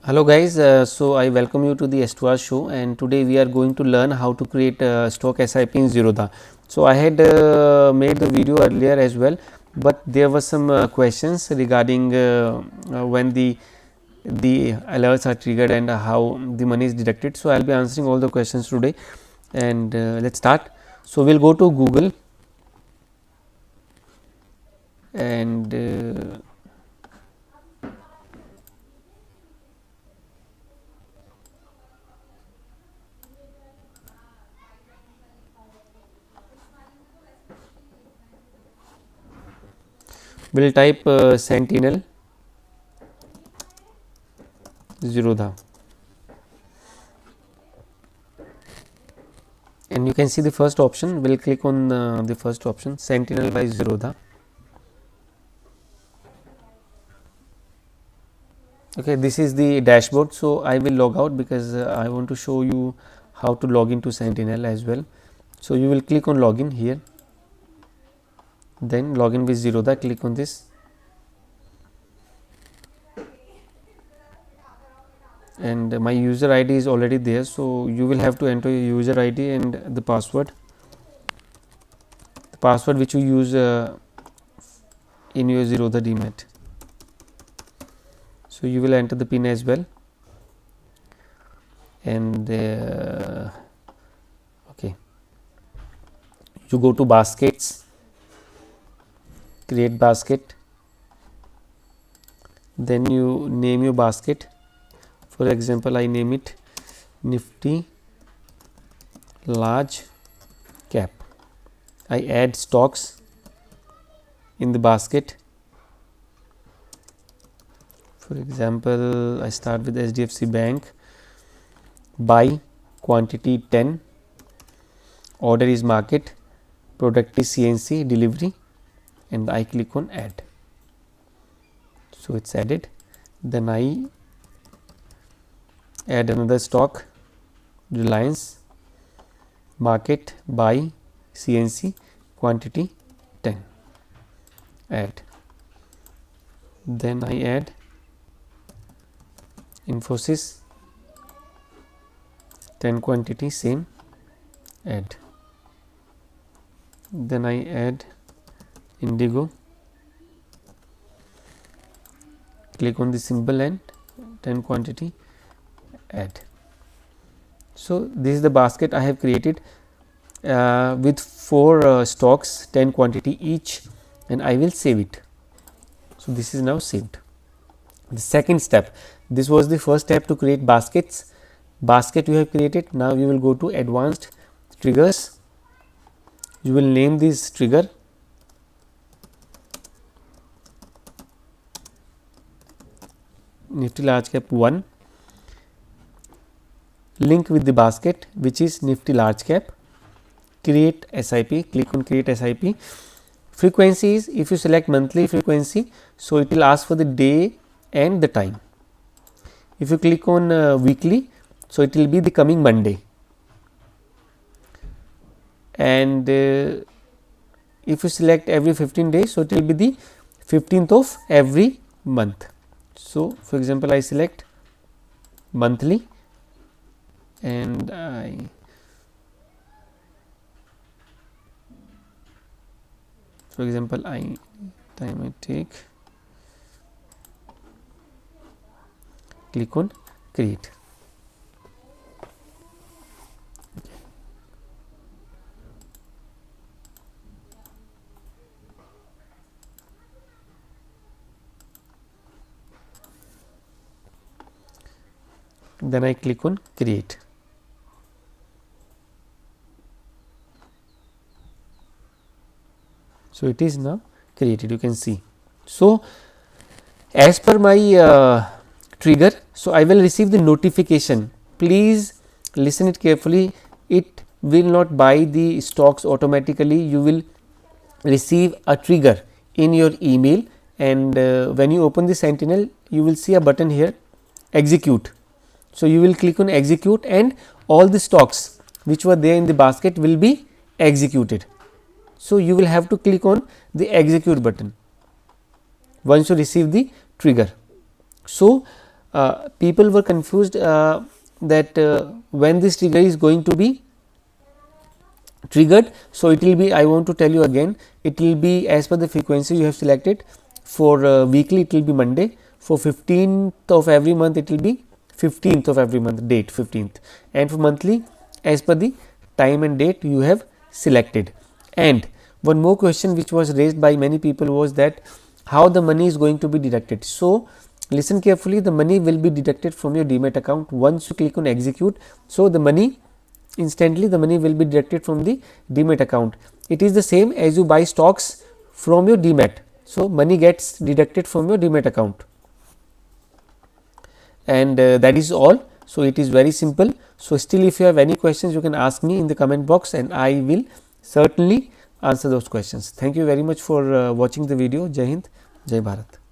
Hello guys, so I welcome you to the S2R show, and today we are going to learn how to create stock SIP in Zerodha. So I had made the video earlier as well, but there were some questions regarding when the alerts are triggered and how the money is deducted. So I will be answering all the questions today, and let's start. So we will go to Google and we will type Sentinel Zerodha, and you can see the first option. We will click on the first option, Sentinel by Zerodha. Okay, this is the dashboard. So I will log out because I want to show you how to log into Sentinel as well. So you will click on login here, then login with Zerodha. Click on this, and my user ID is already there. So you will have to enter your user ID and the password which you use in your Zerodha Demat. So you will enter the PIN as well, and okay, you go to baskets, create basket, then you name your basket. For example, I name it Nifty large cap. I add stocks in the basket. For example, I start with HDFC Bank, buy quantity 10, order is market, product is CNC delivery, and I click on add. So it's added. Then I add another stock, Reliance, market, buy CNC, quantity 10, add. Then I add Infosys, 10 quantity, same, add. Then I add Indigo, click on the symbol and 10 quantity, add. So this is the basket I have created with 4 stocks, 10 quantity each, and I will save it. So this is now saved. The second step, this was the first step to create baskets. Basket you have created. Now you will go to advanced triggers. You will name this trigger. Nifty large cap 1, link with the basket which is Nifty large cap, create SIP, click on create SIP. Frequency is, if you select monthly frequency, so it will ask for the day and the time. If you click on weekly, so it will be the coming Monday, and if you select every 15 days, so it will be the 15th of every month. So for example, I select monthly, and for example, time I take, click on create. Then I click on create. So it is now created, you can see. So as per my trigger, so I will receive the notification. Please listen it carefully. It will not buy the stocks automatically. You will receive a trigger in your email, and when you open the Sentinel, you will see a button here, execute. So you will click on execute, and all the stocks which were there in the basket will be executed. So you will have to click on the execute button once you receive the trigger. So people were confused that when this trigger is going to be triggered. So, it will be, I want to tell you again, it will be as per the frequency you have selected. For weekly it will be Monday, for 15th of every month it will be 15th of every month, date 15th, and for monthly as per the time and date you have selected. And one more question which was raised by many people was that how the money is going to be deducted. So, listen carefully, the money will be deducted from your demat account once you click on execute. So, the money instantly the money will be deducted from the demat account. It is the same as you buy stocks from your demat. So, money gets deducted from your demat account, and that is all. So, it is very simple. So, still if you have any questions you can ask me in the comment box and I will certainly answer those questions. Thank you very much for watching the video. Jai Hind, Jai Bharat.